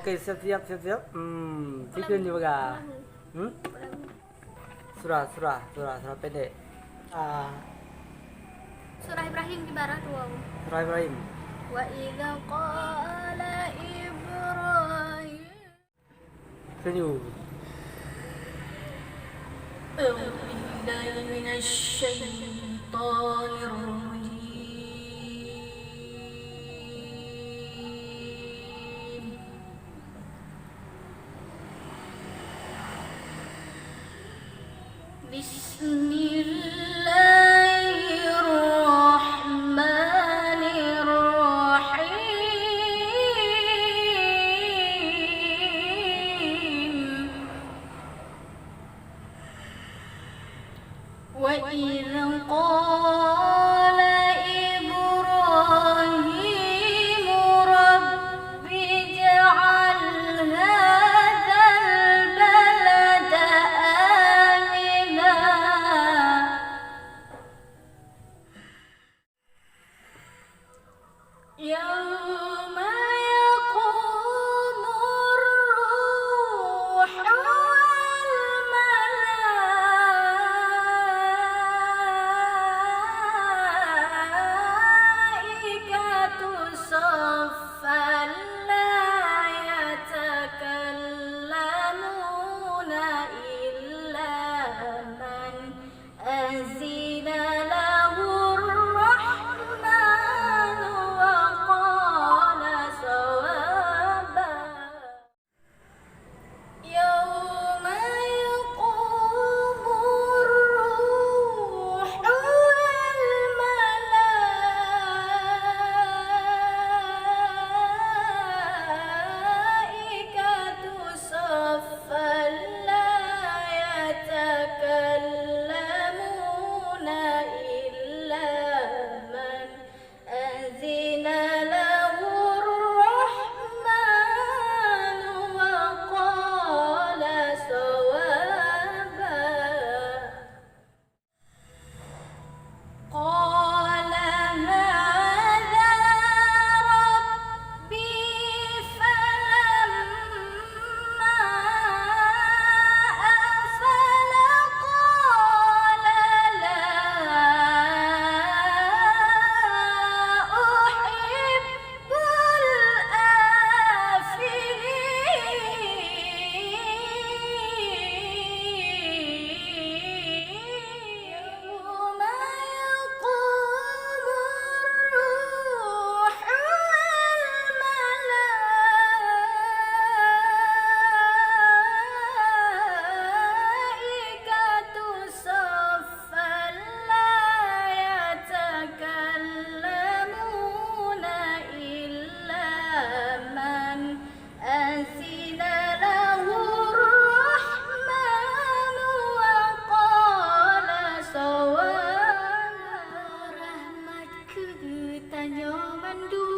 Okey, siap. Fikir ni baga. Surah pendek. Surah Ibrahim di barat wow. Surah Ibrahim. Wa idza qala Ibrahim. Senyum. أعوذ بالله من الشيطان الرجيم بسم الله الرحمن الرحيم وإذ قال إبراهيم رب اجعل هذا البلد آمنا يوم يقوم الروح والملائكة صفا لا يتكلمون إلا من أذن له الرحمن وقال صوابا يوم يقوم الروح والملائكة صفا لا يتكلمون إلا من أذن له الرحمن وقال صوابا قال هذا ربي فلما أفل قال لا أحب الآفلين يوم يقوم الروح والملائكة صفا لا يتكلمون إلا من أذن له الرحمن وقال صوابا rahmatku tanya mandung